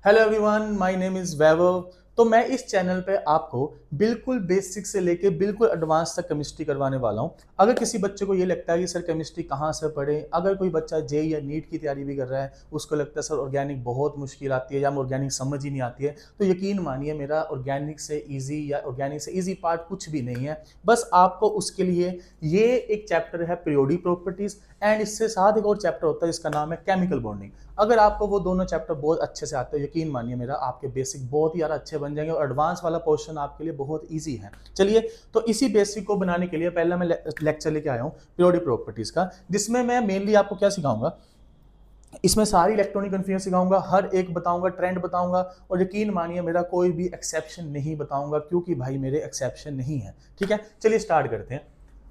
Hello everyone, my name is Vaibhav. तो मैं इस चैनल पे आपको बिल्कुल बेसिक से लेके बिल्कुल एडवांस तक केमिस्ट्री करवाने वाला हूँ। अगर किसी बच्चे को ये लगता है कि सर केमिस्ट्री कहाँ से पढ़े, अगर कोई बच्चा जेईई या नीट की तैयारी भी कर रहा है, उसको लगता है सर ऑर्गेनिक बहुत मुश्किल आती है या हमें ऑर्गेनिक समझ ही नहीं आती है, तो यकीन मानिए मेरा ऑर्गेनिक से ईजी या ऑर्गेनिक से ईजी पार्ट कुछ भी नहीं है। बस आपको उसके लिए ये एक चैप्टर है पीरियोडिक प्रॉपर्टीज, एंड इससे साथ एक और चैप्टर होता है जिसका नाम है केमिकल बॉन्डिंग। अगर आपको वो दोनों चैप्टर बहुत अच्छे से आते हैं, यकीन मानिए मेरा आपके बेसिक बहुत ही ज़्यादा अच्छे बन जाएंगे और एडवांस वाला पोर्शन आपके लिए बहुत ईजी है। चलिए, तो इसी बेसिक को बनाने के लिए पहला मैं लेक्चर लेके आया हूँ पीरियोडिक प्रॉपर्टीज का, जिसमें मैं मेनली आपको क्या सिखाऊंगा, इसमें सारी इलेक्ट्रॉनिक कन्फ्यूजन सिखाऊंगा, हर एक बताऊंगा, ट्रेंड बताऊंगा, और यकीन मानिए मेरा कोई भी एक्सेप्शन नहीं बताऊंगा, क्योंकि भाई मेरे एक्सेप्शन नहीं है। ठीक है, चलिए स्टार्ट करते हैं।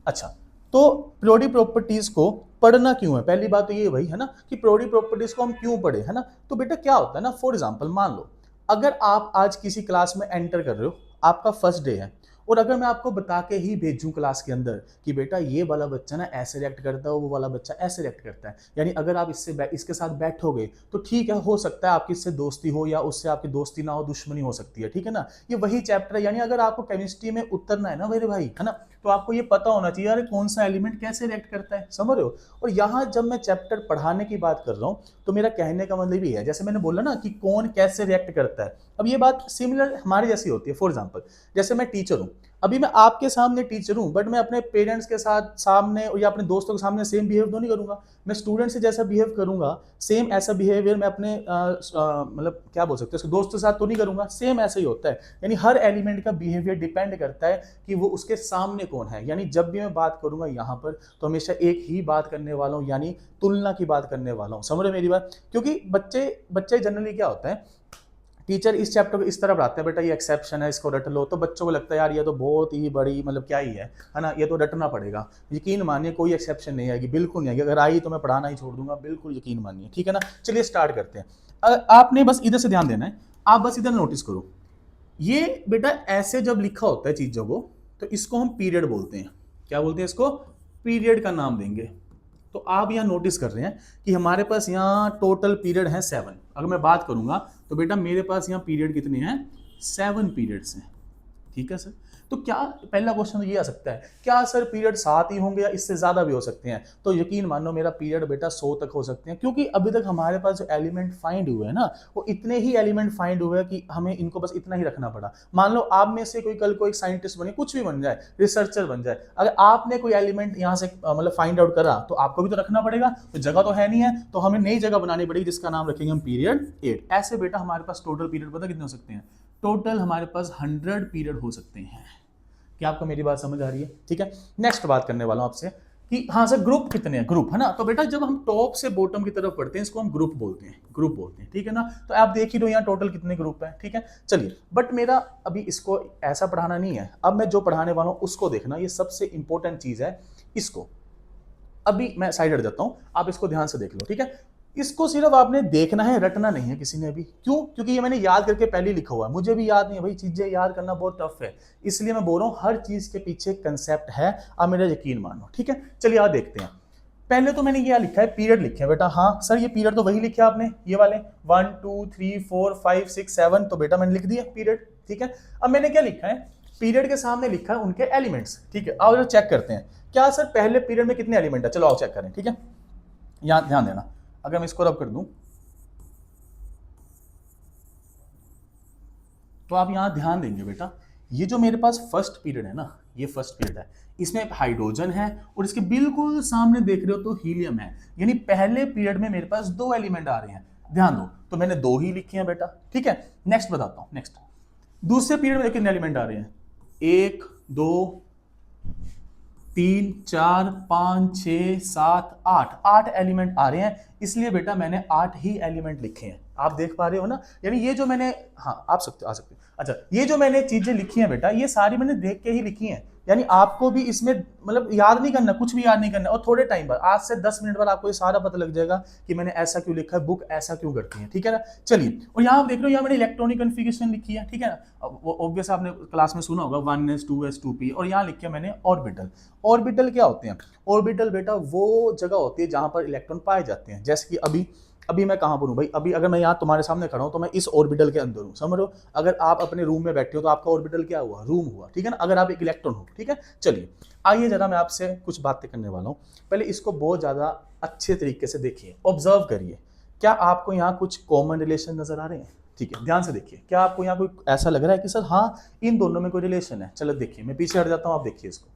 अच्छा, तो पीरियोडिक प्रॉपर्टीज को पढ़ना क्यों है, पहली बात तो ये भाई है ना कि पीरियोडिक प्रॉपर्टीज को हम क्यों पढ़े, है ना। तो बेटा क्या होता है ना, फॉर एग्जांपल मान लो अगर आप आज किसी क्लास में एंटर कर रहे हो, आपका फर्स्ट डे है, और अगर मैं आपको बता के ही भेजूं क्लास के अंदर कि बेटा ये वाला बच्चा ना ऐसे रिएक्ट करता है, वो वाला बच्चा ऐसे रिएक्ट करता है, यानी अगर आप इसके साथ बैठोगे तो ठीक है, हो सकता है आपकी इससे दोस्ती हो या उससे आपकी दोस्ती ना हो, दुश्मनी हो सकती है, ठीक है ना। ये वही चैप्टर है, यानी अगर आपको केमिस्ट्री में उतरना है ना मेरे भाई, है ना, तो आपको ये पता होना चाहिए यार कौन सा एलिमेंट कैसे रिएक्ट करता है, समझ रहे हो। और यहाँ जब मैं चैप्टर पढ़ाने की बात कर रहा हूँ, तो मेरा कहने का मतलब ये है, जैसे मैंने बोला ना कि कौन कैसे रिएक्ट करता है, अब ये बात सिमिलर हमारे जैसी होती है। फॉर एग्जाम्पल, जैसे मैं टीचर हूँ, अभी मैं आपके सामने टीचर हूं, बट मैं अपने पेरेंट्स के साथ सामने या अपने दोस्तों के सामने सेम बिहेव तो नहीं करूंगा। मैं स्टूडेंट से जैसा बिहेव करूंगा, सेम ऐसा बिहेवियर मैं अपने मतलब क्या बोल सकते हैं उसके दोस्त के साथ तो नहीं करूंगा, सेम ऐसा ही होता है। यानी हर एलिमेंट का बिहेवियर डिपेंड करता है कि वो उसके सामने कौन है। यानी जब भी मैं बात करूंगा यहाँ पर, तो हमेशा एक ही बात करने वाला हूँ, यानी तुलना की बात करने वाला हूँ, समझ रहे मेरी बात। क्योंकि बच्चे बच्चे जनरली क्या होता है, टीचर इस चैप्टर को इस तरह पढ़ाते हैं, बेटा ये एक्सेप्शन है, इसको रट लो, तो बच्चों को लगता है यार ये तो बहुत ही बड़ी मतलब क्या ही है ना, ये तो रटना पड़ेगा। यकीन मानिए कोई एक्सेप्शन नहीं आएगी, बिल्कुल नहीं आएगी, अगर आई तो मैं पढ़ाना ही छोड़ दूंगा, बिल्कुल यकीन मानिए, ठीक है ना। चलिए स्टार्ट करते हैं। आपने बस इधर से ध्यान देना है, आप बस इधर नोटिस करो, ये बेटा ऐसे जब लिखा होता है चीजों को, तो इसको हम पीरियड बोलते हैं। क्या बोलते हैं इसको, पीरियड का नाम देंगे। तो आप यहाँ नोटिस कर रहे हैं कि हमारे पास यहाँ टोटल पीरियड है 7। अगर मैं बात करूंगा तो बेटा मेरे पास यहाँ पीरियड कितने हैं, 7 पीरियड्स हैं, ठीक है सर। तो क्या पहला क्वेश्चन तो ये आ सकता है, क्या सर पीरियड 7 ही होंगे या इससे ज्यादा भी हो सकते हैं। तो यकीन मानो मेरा पीरियड बेटा 100 तक हो सकते हैं, क्योंकि अभी तक हमारे पास जो एलिमेंट फाइंड हुए हैं ना, वो इतने ही एलिमेंट फाइंड हुए हैं कि हमें इनको बस इतना ही रखना पड़ा। मान लो आप में से कोई कल को एक साइंटिस्ट बने, कुछ भी बन जाए, रिसर्चर बन जाए, अगर आपने कोई एलिमेंट यहाँ से मतलब फाइंड आउट करा, तो आपको भी तो रखना पड़ेगा, तो जगह तो है नहीं है, तो हमें नई जगह बनानी पड़ेगी जिसका नाम रखेंगे हम पीरियड 8। ऐसे बेटा हमारे पास टोटल पीरियड पता कितने हो सकते हैं, टोटल हमारे पास 100 पीरियड हो सकते हैं। क्या आपको मेरी बात समझ आ रही है, ठीक है। नेक्स्ट बात करने वाला हूं आपसे कि हाँ सर ग्रुप कितने हैं, ग्रुप है ना। तो बेटा जब हम टॉप से बॉटम की तरफ पढ़ते हैं, इसको हम ग्रुप बोलते हैं, ग्रुप बोलते हैं, ठीक है ना। तो आप देख ही लो यहाँ टोटल कितने ग्रुप हैं, ठीक है। चलिए, बट मेरा अभी इसको ऐसा पढ़ाना नहीं है, अब मैं जो पढ़ाने वाला हूँ उसको देखना, ये सबसे इंपॉर्टेंट चीज है। इसको अभी मैं साइड हट जाता हूं, आप इसको ध्यान से देख लो, ठीक है। इसको सिर्फ आपने देखना है, रटना नहीं है किसी ने भी। क्यों, क्योंकि ये मैंने याद करके पहले लिखा हुआ है, मुझे भी याद नहीं है भाई, चीजें याद करना बहुत टफ है, इसलिए मैं बोल रहा हूं हर चीज के पीछे कंसेप्ट है, आप मेरा यकीन मानो, ठीक है। चलिए आप देखते हैं, पहले तो मैंने ये लिखा है पीरियड लिखे है बेटा। हाँ सर ये पीरियड तो वही लिखे आपने, ये वाले 1 2 3 4 5 6 7, तो बेटा मैंने लिख दिया पीरियड, ठीक है। अब मैंने क्या लिखा है, पीरियड के सामने लिखा है उनके एलिमेंट्स, ठीक है। आओ चेक करते हैं, क्या सर पहले पीरियड में कितने एलिमेंट है, चलो आओ चेक करें, ठीक है। यहां ध्यान देना, अगर मैं इसको रब कर दूं, तो आप यहां ध्यान देंगे बेटा, ये जो मेरे पास फर्स्ट पीरियड है ना, ये फर्स्ट पीरियड है, इसमें हाइड्रोजन है, और इसके बिल्कुल सामने देख रहे हो तो हीलियम है। यानी पहले पीरियड में मेरे पास 2 एलिमेंट आ रहे हैं, ध्यान दो, तो मैंने 2 ही लिखे हैं बेटा, ठीक है। नेक्स्ट बताता हूं, नेक्स्ट दूसरे पीरियड में कितने एलिमेंट आ रहे हैं, 1 2 3 4 5 6 7 8, 8 एलिमेंट आ रहे हैं, इसलिए बेटा मैंने 8 ही एलिमेंट लिखे हैं। आप देख पा रहे हो ना, यानी ये जो मैंने, हाँ आप सकते आ सकते हो, अच्छा ये जो मैंने चीजें लिखी हैं बेटा, ये सारी मैंने देख के ही लिखी हैं। यानी आपको भी इसमें मतलब याद नहीं करना, कुछ भी याद नहीं करना, और थोड़े टाइम बाद, आज से 10 मिनट बाद आपको ये सारा पता लग जाएगा कि मैंने ऐसा क्यों लिखा है, बुक ऐसा क्यों करती है, ठीक है ना। चलिए, और यहाँ आप देख रहे हो, यहाँ मैंने इलेक्ट्रॉनिक कन्फिगरेशन लिखी है, ठीक है ना। वो ऑब्वियस आपने क्लास में सुना होगा 1s 2s 2p, और यहाँ लिखा मैंने ऑर्बिटल। ऑर्बिटल क्या होते हैं, ऑर्बिटल बेटा वो जगह होती है जहां पर इलेक्ट्रॉन पाए जाते हैं, जैसे कि अभी अभी मैं कहाँ पर हूँ भाई, अभी अगर मैं यहाँ तुम्हारे सामने खड़ा हूँ तो मैं इस ऑर्बिटल के अंदर हूँ, समझ रहे हो। अगर आप अपने रूम में बैठे हो तो आपका ऑर्बिटल क्या हुआ, रूम हुआ, ठीक है ना, अगर आप एक इलेक्ट्रॉन हो, ठीक है। चलिए आइए जरा मैं आपसे कुछ बातें करने वाला हूँ, पहले इसको बहुत ज़्यादा अच्छे तरीके से देखिए, ऑब्जर्व करिए। क्या आपको यहाँ कुछ कॉमन रिलेशन नजर आ रहे हैं? ठीक है, ध्यान से देखिए, क्या आपको यहाँ कोई ऐसा लग रहा है कि सर हाँ इन दोनों में कोई रिलेशन है? चलो देखिए, मैं पीछे हट जाता हूँ, आप देखिए इसको।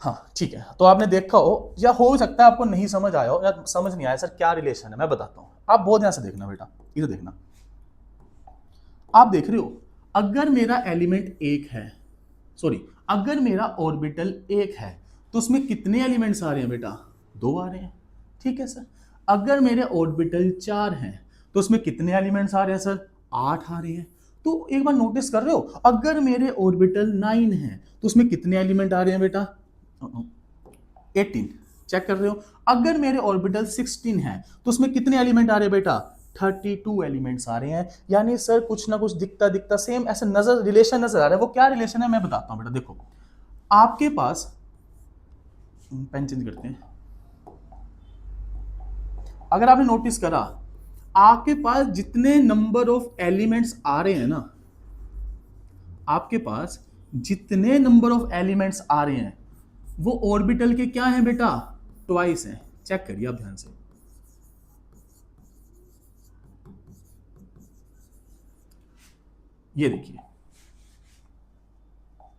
हाँ ठीक है, तो आपने देखा हो या हो सकता है आपको नहीं समझ आया हो या समझ नहीं आया सर क्या रिलेशन है, मैं बताता हूँ। आप बहुत ध्यान से देखना बेटा, इधर देखना। आप देख रहे हो, अगर मेरा एलिमेंट एक है, सॉरी अगर मेरा ऑर्बिटल एक है तो उसमें कितने एलिमेंट्स आ रहे हैं बेटा? दो आ रहे हैं, ठीक है सर। अगर मेरे ऑर्बिटल चार हैं तो उसमें कितने एलिमेंट्स आ रहे हैं सर? आठ आ रहे हैं। तो एक बार नोटिस कर रहे हो, अगर मेरे ऑर्बिटल 9 है तो उसमें कितने एलिमेंट आ रहे हैं बेटा? 18। चेक कर रहे हो, अगर मेरे ऑर्बिटल 16 है तो उसमें कितने एलिमेंट आ रहे हैं बेटा? 32 एलिमेंट्स आ रहे हैं। यानी सर कुछ ना कुछ दिखता दिखता सेम ऐसा नजर रिलेशन नजर आ रहा है। वो क्या रिलेशन है मैं बताता हूं बेटा। देखो आपके पास, पेन चेंज करते हैं, अगर आपने नोटिस करा आपके पास जितने नंबर ऑफ एलिमेंट्स आ रहे हैं ना, आपके पास जितने नंबर ऑफ एलिमेंट्स आ रहे हैं वो ऑर्बिटल के क्या हैं बेटा? ट्वाइस हैं। चेक करिए आप ध्यान से, ये देखिए,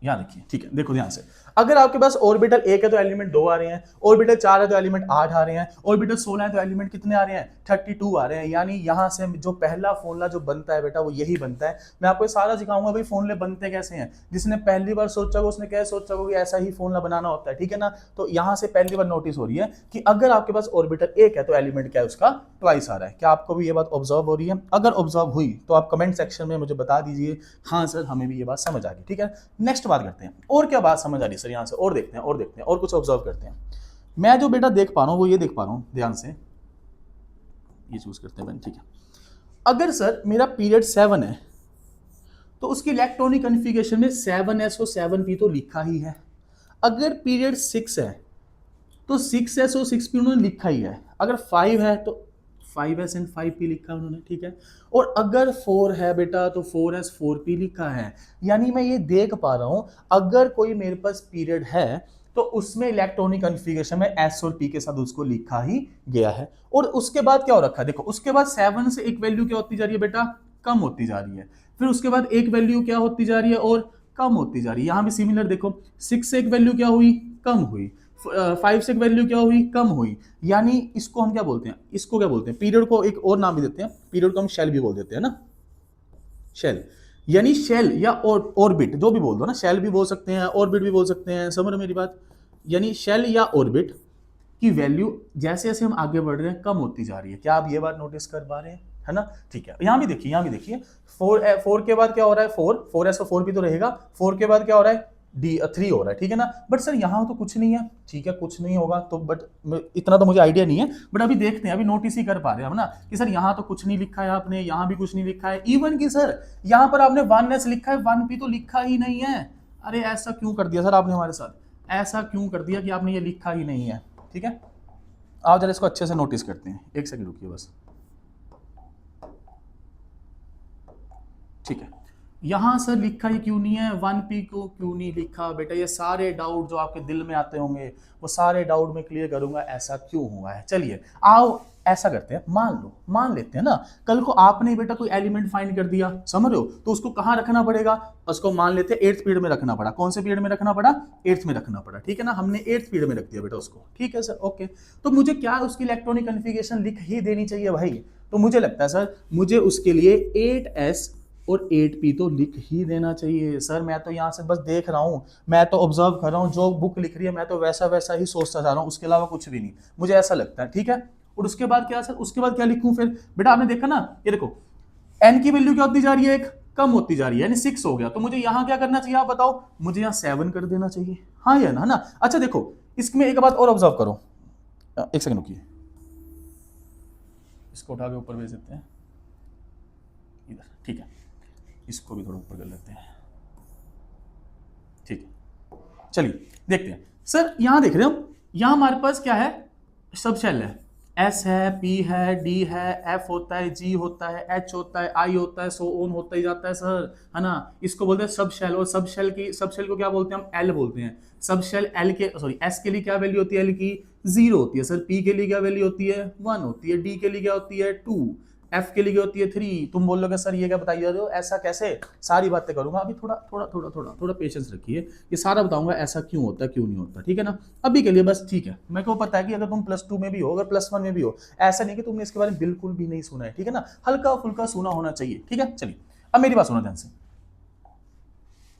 यहां देखिए, ठीक है, देखो ध्यान से। अगर आपके पास ऑर्बिटल एक है तो एलिमेंट दो आ रहे हैं, ऑर्बिटल चार है तो एलिमेंट आठ आ रहे हैं, ऑर्बिटल 16 है तो एलिमेंट कितने आ रहे हैं? 32 आ रहे हैं। यानी यहां से जो पहला फॉर्मूला जो बनता है बेटा वो यही बनता है। मैं आपको सारा सिखाऊंगा भाई फॉर्मूले बनते कैसे हैं। जिसने पहली बार सोचा होगा उसने क्या सोचा होगा कि ऐसा ही फॉर्मूला बनाना होता है, ठीक है ना। तो यहां से पहली बार नोटिस हो रही है कि अगर आपके पास ऑर्बिटल एक है तो एलिमेंट क्या है उसका? ट्वाइस आ रहा है। क्या आपको भी ये बात ऑब्जर्व हो रही है? अगर ऑब्जर्व हुई तो आप कमेंट सेक्शन में मुझे बता दीजिए हाँ सर हमें भी ये बात समझ आ गई, ठीक है। नेक्स्ट बात करते हैं, और क्या बात समझ आ रही सर यहाँ से, और देखते हैं और देखते हैं और कुछ ऑब्जर्व करते हैं। मैं जो बेटा देख पा रहा हूँ वो ये देख पा रहा हूँ, ध्यान से ये चूज करते हैं, ठीक है। अगर सर मेरा पीरियड 7 है तो उसकी इलेक्ट्रॉनिक कॉन्फ़िगरेशन में 7s 7p तो लिखा ही है। अगर पीरियड 6 है तो 6s 6p उन्होंने लिखा ही है। अगर 5 है तो 5s एंड 5p लिखा है उन्होंने, ठीक है। और अगर 4 है बेटा तो 4s 4p लिखा है। यानी मैं ये देख पा रहा हूं अगर कोई मेरे पास पीरियड है तो उसमें इलेक्ट्रॉनिक कॉन्फ़िगरेशन में s और p के साथ उसको लिखा ही गया है। और उसके बाद क्या हो रखा है, देखो उसके बाद 7 से एक वैल्यू क्या होती जा रही है बेटा? कम होती जा रही है। फिर उसके बाद एक वैल्यू क्या होती जा रही है? और कम होती जा रही है। यहां भी सिमिलर देखो, 6 से एक वैल्यू क्या हुई? कम हुई। 5 से वैल्यू क्या हुई? कम हुई। यानी इसको हम क्या बोलते हैं? इसको क्या बोलते हैं? पीरियड को एक और नाम भी देते हैं, पीरियड को हम शेल भी बोल देते हैं ना, शेल। यानी शेल या ऑर्बिट जो भी बोल दो ना, शेल भी बोल सकते हैं, ऑर्बिट भी बोल सकते हैं, समझ रहे मेरी बात। यानी शेल या ऑर्बिट की वैल्यू जैसे जैसे हम आगे बढ़ रहे हैं कम होती जा रही है। क्या आप ये बात नोटिस कर पा रहे हैं? है ना, ठीक है। यहां भी देखिए, यहां भी देखिए, 4 के बाद क्या हो रहा है? 4s 4 भी तो रहेगा। 4 के बाद क्या हो रहा है? D3 हो रहा है, ठीक है ना। बट सर यहाँ तो कुछ नहीं है, ठीक है, कुछ नहीं होगा तो, बट इतना तो मुझे आइडिया नहीं है, बट अभी देखते हैं, अभी नोटिस ही कर पा रहे हैं हम ना कि सर यहाँ तो कुछ नहीं लिखा है आपने, यहाँ भी कुछ नहीं लिखा है। इवन कि सर यहाँ पर आपने 1s लिखा है, 1p तो लिखा ही नहीं है। अरे ऐसा क्यों कर दिया सर आपने हमारे साथ? ऐसा क्यों कर दिया कि आपने ये लिखा ही नहीं है? ठीक है, आप जरा इसको अच्छे से नोटिस करते हैं, एक सेकंड रुकिए बस, ठीक है। यहां सर लिखा ही क्यों नहीं है? 1p को क्यों नहीं लिखा बेटा? ये सारे डाउट जो आपके दिल में आते होंगे वो सारे डाउट में क्लियर करूंगा ऐसा क्यों हुआ है। चलिए आओ ऐसा करते हैं, मान लेते हैं ना कल को आपने बेटा कोई एलिमेंट फाइंड कर दिया, समझ रहे हो, तो उसको कहां रखना पड़ेगा? उसको मान लेते हैं 8th पीरियड में रखना पड़ा। कौन से पीरियड में रखना पड़ा? 8th में रखना पड़ा, ठीक है ना। हमने 8th पीरियड में रख दिया बेटा उसको, ठीक है सर, ओके। तो मुझे क्या उसकी इलेक्ट्रॉनिक कॉन्फ़िगरेशन लिख ही देनी चाहिए भाई। तो मुझे लगता है सर मुझे उसके लिए 8s और 8p तो लिख ही देना चाहिए। सर मैं तो यहाँ से बस देख रहा हूँ, मैं तो ऑब्जर्व कर रहा हूँ, जो बुक लिख रही है मैं तो वैसा वैसा ही सोचता जा रहा हूँ, उसके अलावा कुछ भी नहीं, मुझे ऐसा लगता है, ठीक है। और उसके बाद क्या सर? उसके बाद क्या लिखूं फिर? बेटा आपने देखा ना, ये देखो n की वैल्यू क्या होती जा रही है? एक कम होती जा रही है, यानी 6 हो गया। तो मुझे यहाँ क्या करना चाहिए आप बताओ? मुझे यहाँ 7 कर देना चाहिए, हाँ या ना? अच्छा देखो इसमें एक बात और ऑब्जर्व करो, एक सेकंड रुकिए, इसको उठा के ऊपर भेज देते हैं इधर, ठीक है। इसको भी थोड़ा ऊपर कर लेते हैं, ठीक है। चलिए देखते हैं सर, यहां देख रहे हो, यहां हमारे पास क्या है? सब शेल है। एस है, पी है, डी है, एफ होता है, जी होता है, एच होता है, आई होता है, सो ऑन होता ही जाता है सर, है ना। इसको बोलते हैं सब शेल, और सब शेल को क्या बोलते हैं हम? एल बोलते हैं। सब शेल एल के सॉरी एस के लिए क्या वैल्यू होती है? एल की 0 होती है सर। पी के लिए क्या वैल्यू होती है? 1 होती है। डी के लिए क्या होती है? 2। एफ के लिए क्या होती है? 3। तुम बोल लोगे सर ये क्या बताइए रहे हो, ऐसा कैसे? सारी बातें करूंगा अभी, थोड़ा पेशेंस रखिए, ये सारा बताऊंगा ऐसा क्यों होता है क्यों नहीं होता, ठीक है ना। अभी के लिए बस ठीक है, मेरे को पता है कि अगर तुम +2 में भी हो, अगर +1 में भी हो, ऐसा नहीं कि तुमने इसके बारे में बिल्कुल भी नहीं सुना है, ठीक है ना। हल्का फुल्का सुना होना चाहिए, ठीक है। चलिए अब मेरी बात सुनो ध्यान से।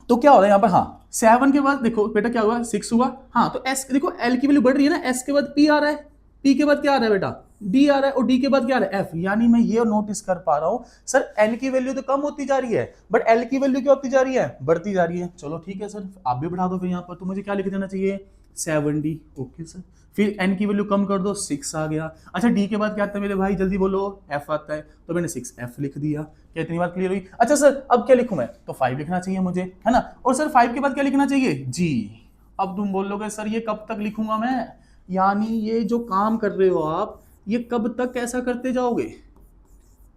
तो क्या हो रहा है यहाँ पर? हाँ 7 के बाद देखो बेटा क्या हुआ? 6 हुआ। हाँ तो एस देखो, एल की वैल्यू बढ़ रही है ना, एस के बाद पी आ रहा है, पी के बाद क्या आ रहा है बेटा? डी आ रहा है, और डी के बाद क्या आ रहा है? एफ। यानी मैं ये नोटिस कर पा रहा हूं सर, एन की वैल्यू तो कम होती जा रही है, बट एल की वैल्यू क्या होती जा रही है? बढ़ती जा रही है। चलो ठीक है सर, आप भी बढ़ा दो फिर यहाँ पर, तो मुझे क्या लिख देना चाहिए? 7D। ओके सर, फिर एन की वैल्यू कम कर दो, 6 आ गया। अच्छा डी के बाद क्या आता है मेरे भाई? जल्दी बोलो। एफ आता है, तो मैंने 6F लिख दिया। क्या इतनी बात क्लियर हुई? अच्छा सर अब क्या लिखूं मैं? तो 5 लिखना चाहिए मुझे, है ना। और सर 5 के बाद क्या लिखना चाहिए? जी। अब तुम बोलोगे सर ये कब तक लिखूंगा मैं? यानी ये जो काम कर रहे हो आप, ये कब तक ऐसा करते जाओगे?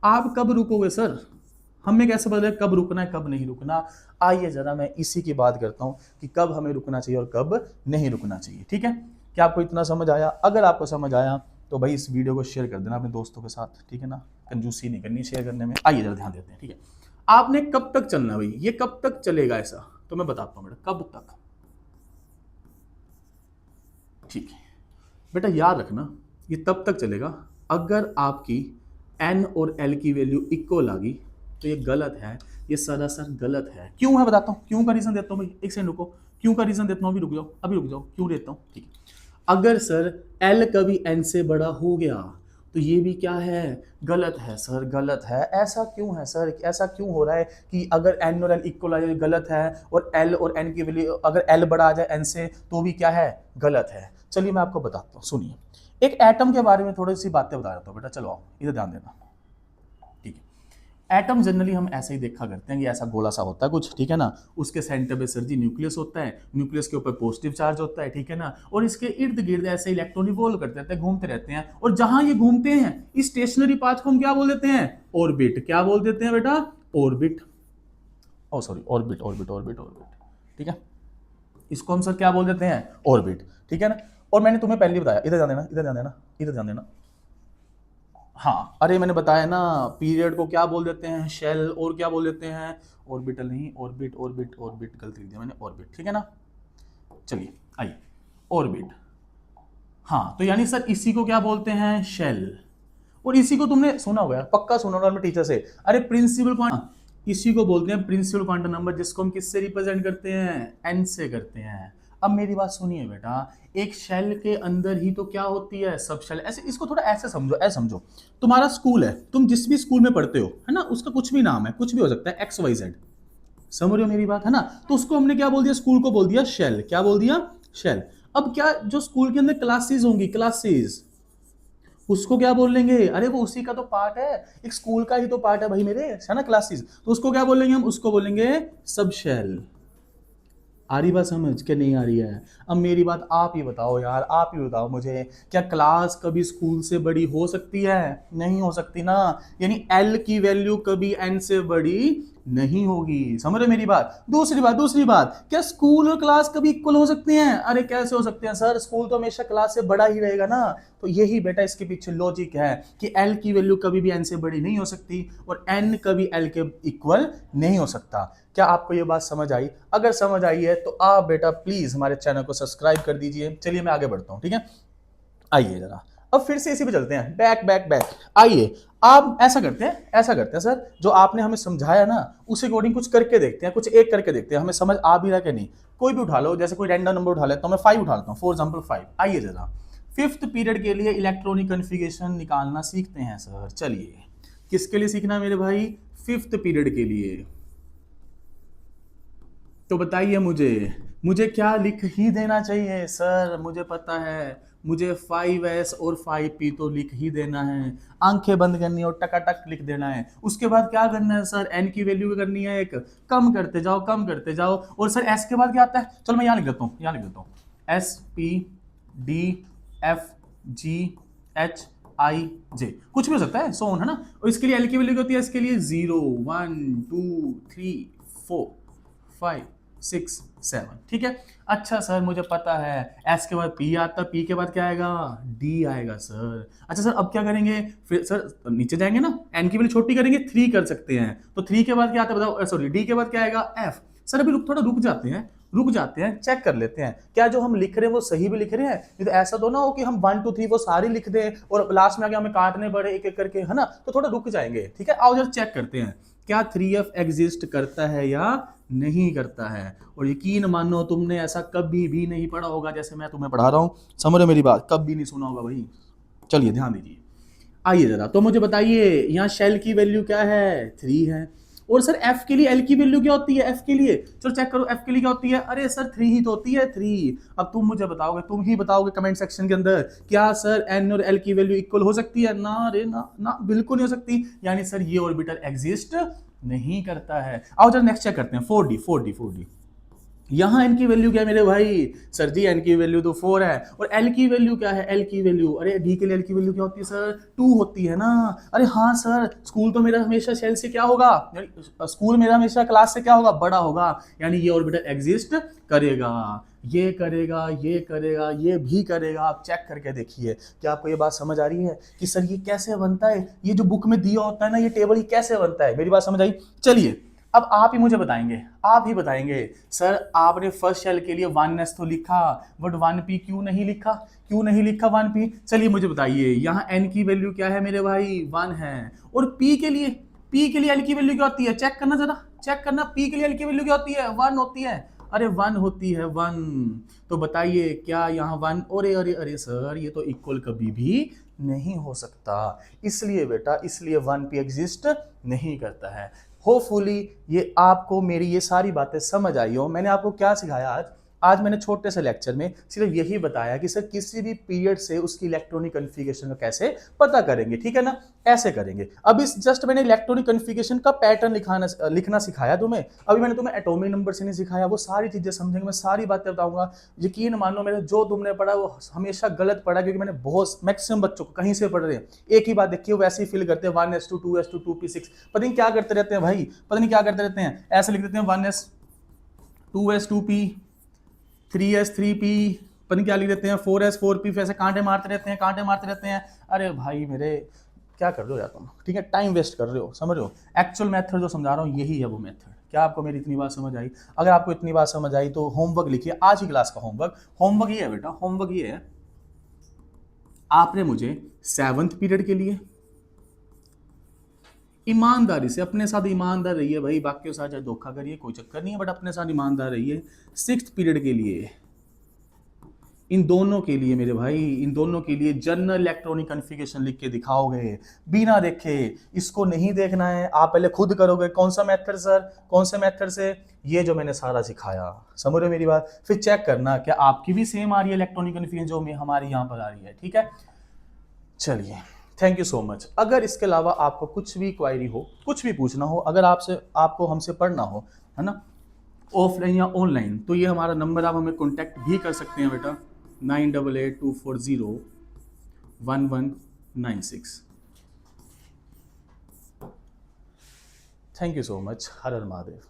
आप कब रुकोगे सर? हमें कैसे पता है कब रुकना है कब नहीं रुकना? आइए जरा मैं इसी की बात करता हूं कि कब हमें रुकना चाहिए और कब नहीं रुकना चाहिए, ठीक है। क्या आपको इतना समझ आया? अगर आपको समझ आया तो भाई इस वीडियो को शेयर कर देना अपने दोस्तों के साथ, ठीक है ना। कंजूसी नहीं करनी शेयर करने में। आइए जरा ध्यान देते हैं, ठीक है। आपने कब तक चलना भाई, ये कब तक चलेगा ऐसा? तो मैं बताता हूं बेटा कब तक। ठीक है बेटा, याद रखना ये तब तक चलेगा अगर आपकी एन और एल की वैल्यू इक्वल आ गई, तो ये गलत है, ये सरासर गलत है। क्यों है बताता हूँ, क्यों का रीजन देता हूँ भाई, एक सेकंड रुको। क्यों का रीजन देता हूँ, अभी रुक जाओ, अभी रुक जाओ, क्यों देता हूँ, ठीक है। अगर सर एल कभी एन से बड़ा हो गया तो ये भी क्या है? गलत है सर, गलत है। ऐसा क्यों है सर, ऐसा क्यों हो रहा है कि अगर एन और एल इक्वल आ जाए गलत है, और एल और एन की वैल्यू अगर एल बड़ा आ जाए एन से तो भी क्या है? गलत है। चलिए मैं आपको बताता हूँ, सुनिए। एक एटम के बारे में थोड़ी सी बातें बता देता हूँ बेटा, चलो आओ इधर ध्यान देना, ठीक है। एटम जनरली हम ऐसे ही देखा करते हैं कि ऐसा गोला सा होता है कुछ, ठीक है ना। उसके सेंटर पे सर जी न्यूक्लियस होता है, न्यूक्लियस के ऊपर पॉजिटिव चार्ज होता है, ठीक है ना। और इसके इर्द गिर्द ऐसे इलेक्ट्रॉन रिवॉल्व करते रहते हैं, घूमते रहते हैं, और जहां ये घूमते हैं इस स्टेशनरी पाथ को हम क्या बोल देते हैं? ऑर्बिट। क्या बोल देते हैं बेटा? Orbit. Oh sorry, orbit orbit orbit orbit, ठीक है। इसको हम सर क्या बोल देते हैं? ऑर्बिट, ठीक है ना। और मैंने तुम्हें पहले बताया, इधर ध्यान देना, इधर ध्यान देना, इधर ध्यान देना। हाँ अरे मैंने बताया ना, पीरियड को क्या बोल देते हैं? शेल। और क्या बोल देते हैं? ऑर्बिटल नहीं, ऑर्बिट ऑर्बिट ऑर्बिट, गलती दिया मैंने, ऑर्बिट, ठीक है ना। चलिए आइए, ऑर्बिट। हाँ तो यानी सर इसी को क्या बोलते हैं? शेल। और इसी को तुमने सुना होगा, पक्का सुना होगा अपने टीचर से, अरे प्रिंसिपल क्वांटम, इसी को बोलते हैं प्रिंसिपल क्वांटम नंबर, जिसको हम किससे रिप्रेजेंट करते हैं? एन से करते हैं। अब मेरी बात सुनिए बेटा, एक शेल के अंदर ही तो क्या होती है? सब शेल। ऐसे इसको थोड़ा ऐसे समझो, ऐसे समझो। तुम्हारा स्कूल है, तुम जिस भी स्कूल में पढ़ते हो, है ना, उसका कुछ भी नाम है, कुछ भी हो सकता है, XYZ। समझ रहे हो मेरी बात, है ना। तो उसको हमने क्या बोल दिया? स्कूल को बोल दिया शेल। क्या बोल दिया? शेल। अब क्या जो स्कूल के अंदर क्लासेस होंगी, क्लासेस, उसको क्या बोल लेंगे? अरे वो उसी का तो पार्ट है, एक स्कूल का ही तो पार्ट है भाई मेरे, है ना, क्लासेस। तो उसको क्या बोलेंगे हम? उसको बोलेंगे सब शेल। आ रही बात समझ के नहीं आ रही है? अब मेरी बात आप ही बताओ यार, आप ही बताओ मुझे, क्या क्लास कभी स्कूल से बड़ी हो सकती है? नहीं हो सकती ना। यानी एल की वैल्यू कभी एन से बड़ी नहीं होगी। समझ रहे मेरी बात? दूसरी बात, क्या स्कूल और क्लास कभी इक्वल हो सकते हैं? अरे कैसे हो सकते हैं सर, स्कूल तो हमेशा क्लास से बड़ा ही रहेगा ना। तो यही बेटा इसके पीछे लॉजिक है कि एल की वैल्यू कभी भी एन से बड़ी नहीं हो सकती, और एन कभी एल के इक्वल नहीं हो सकता। क्या आपको ये बात समझ आई? अगर समझ आई है तो आप बेटा प्लीज हमारे चैनल को सब्सक्राइब कर दीजिए। चलिए मैं आगे बढ़ता हूं, ठीक है। आइए जरा अब फिर से इसी पे चलते हैं, बैक बैक बैक। आइए आप ऐसा करते हैं सर, जो आपने हमें समझाया ना उस अकॉर्डिंग कुछ करके देखते हैं, कुछ एक करके देखते हैं, हमें समझ आ भी रहा कि नहीं। कोई भी उठा लो, जैसे कोई रैंडम नंबर उठा लेता हूं, मैं 5 उठा लेता हूं, फॉर एग्जांपल 5। आइए जरा 5th पीरियड के लिए इलेक्ट्रॉनिक कन्फिगरेशन निकालना सीखते हैं सर। चलिए किसके लिए सीखना है मेरे भाई? 5th पीरियड के लिए। तो बताइए मुझे क्या लिख ही देना चाहिए सर? मुझे पता है, मुझे 5S और 5P तो लिख ही देना है, आंखें बंद करनी है और टकाटक लिख देना है। उसके बाद क्या करना है सर? एन की वैल्यू करनी है एक, कम करते जाओ कम करते जाओ। और सर एस के बाद क्या आता है? चलो मैं यहाँ लिख देता हूँ, S P D F G H आई जे, कुछ भी हो सकता है, सो ऑन, है ना। और इसके लिए एल की वैल्यू क्या होती है, इसके लिए 0 1 2 3 4 5 6 7, ठीक है। अच्छा सर मुझे पता है एस के बाद पी आता, पी के बाद क्या आएगा, डी आएगा सर। अच्छा सर अब क्या करेंगे, फिर सर नीचे जाएंगे ना, एन की वैल्यू छोटी करेंगे, 3 कर सकते हैं, तो 3 के बाद क्या आता है बताओ, सॉरी डी के बाद क्या आएगा, एफ। सर अभी थोड़ा रुक जाते हैं, चेक कर लेते हैं क्या जो हम लिख रहे हैं वो सही भी लिख रहे हैं। नहीं तो ऐसा तो ना हो कि हम 1 2 3 वो सारी लिख दें और लास्ट में आगे हमें काटने पड़े एक एक करके, है ना। तो थोड़ा रुक जाएंगे, ठीक है। आओ जरा चेक करते हैं क्या 3f एग्जिस्ट करता है या नहीं करता है। और यकीन मानो तुमने ऐसा कभी भी नहीं पढ़ा होगा जैसे मैं तुम्हें पढ़ा रहा हूं, समझ रहे मेरी बात, कभी नहीं सुना होगा भाई। चलिए ध्यान दीजिए, आइए जरा तो मुझे बताइए यहाँ शेल की वैल्यू क्या है, 3 है। और सर एफ के लिए एल की वैल्यू क्या होती है, एफ के लिए चलो चेक करो, एफ के लिए क्या होती है, अरे सर 3 ही तो होती है, 3। अब तुम मुझे बताओगे, तुम ही बताओगे कमेंट सेक्शन के अंदर, क्या सर एन और एल की वैल्यू इक्वल हो सकती है, ना रे ना बिल्कुल नहीं हो सकती। यानी सर ये ऑर्बिटल एग्जिस्ट नहीं करता है। आओ जरा नेक्स्ट चेक करते हैं, 4D। यहां एन की वैल्यू क्या है मेरे भाई, सर जी एन की वैल्यू तो 4 है। और एल की वैल्यू क्या है, एल की वैल्यू, अरे डी के लिए एल की वैल्यू क्या होती है सर, 2 होती है ना। अरे हाँ सर, स्कूल तो मेरा हमेशा शेल से क्या होगा, स्कूल मेरा हमेशा क्लास से क्या होगा, बड़ा होगा। यानी ये ऑर्बिटल एग्जिस्ट करेगा, ये करेगा, ये करेगा, ये भी करेगा। आप चेक करके देखिए, क्या आपको ये बात समझ आ रही है कि सर ये कैसे बनता है, ये जो बुक में दिया होता है ना ये टेबल, ये कैसे बनता है, मेरी बात समझ आई। चलिए अब आप ही मुझे बताएंगे, आप ही बताएंगे सर आपने फर्स्ट शेल के लिए 1s तो लिखा, बट 1p क्यों नहीं लिखा, 1p। चलिए मुझे बताइए यहाँ n की वैल्यू क्या है मेरे भाई, 1 है। और p के लिए l की वैल्यू क्या होती है, चेक करना जरा, चेक करना, p के लिए l की वैल्यू क्या होती है, 1 होती है। अरे 1 होती है, 1। तो बताइए क्या यहाँ 1, अरे सर ये तो इक्वल कभी भी नहीं हो सकता, इसलिए बेटा, इसलिए 1p एग्जिस्ट नहीं करता है। होपफुली ये आपको मेरी ये सारी बातें समझ आई हो। मैंने आपको क्या सिखाया आज मैंने छोटे से लेक्चर में सिर्फ यही बताया कि सर किसी भी पीरियड से उसकी इलेक्ट्रॉनिक कन्फिगरेशन का कैसे पता करेंगे, ठीक है ना, ऐसे करेंगे। अब इस जस्ट मैंने इलेक्ट्रॉनिक कन्फिगरेशन का पैटर्न लिखना सिखाया तुम्हें, अभी मैंने तुम्हें एटॉमिक नंबर से नहीं सिखाया। वो सारी चीजें समझेंगे, मैं सारी बातें बताऊंगा। यकीन मानो मेरा जो तुमने पढ़ा वो हमेशा गलत पढ़ा, क्योंकि मैंने बहुत मैक्सिमम बच्चों को कहीं से पढ़ रहे हैं एक ही बात देखिए, वो वैसे ही फिल करते हैं 1s2 2s2 2p6, पता नहीं क्या करते रहते हैं भाई, पता नहीं क्या करते रहते हैं, ऐसे लिख देते हैं 1s 2s 2p 3s 3p, पता नहीं क्या लिख देते हैं 4s 4p, ऐसे कांटे मारते रहते हैं। अरे भाई मेरे क्या कर रहे हो यार तुम, ठीक है, टाइम वेस्ट कर रहे हो, समझ रहे हो। एक्चुअल मेथड जो समझा रहा हूँ यही है वो मेथड। क्या आपको मेरी इतनी बात समझ आई? अगर आपको इतनी बात समझ आई तो होमवर्क लिखिए, आज की क्लास का होमवर्क ये है बेटा, होमवर्क ये है, आपने मुझे 7th पीरियड के लिए ईमानदारी से, अपने साथ ईमानदार रहिए भाई, बाकी के साथ चाहे धोखा करिए कोई चक्कर नहीं है, बट अपने साथ ईमानदार रहिए। 6th पीरियड के लिए, इन दोनों के लिए मेरे भाई, इन दोनों के लिए जनरल इलेक्ट्रॉनिक कॉन्फ़िगरेशन लिख के दिखाओगे बिना देखे। इसको नहीं देखना है, आप पहले खुद करोगे। कौन सा मेथड सर, कौन से मेथड से, ये जो मैंने सारा सिखाया, समझ रहे हो मेरी बात। फिर चेक करना क्या आपकी भी सेम आ रही है इलेक्ट्रॉनिक कॉन्फ़िगरेशन जो हमारी यहाँ पर आ रही है, ठीक है। चलिए थैंक यू सो मच। अगर इसके अलावा आपको कुछ भी क्वायरी हो, कुछ भी पूछना हो, अगर आपको हमसे पढ़ना हो, है ना, ऑफलाइन या ऑनलाइन, तो ये हमारा नंबर, आप हमें कॉन्टैक्ट भी कर सकते हैं बेटा, 9882401196। Thank you so much. Her her Mahadev.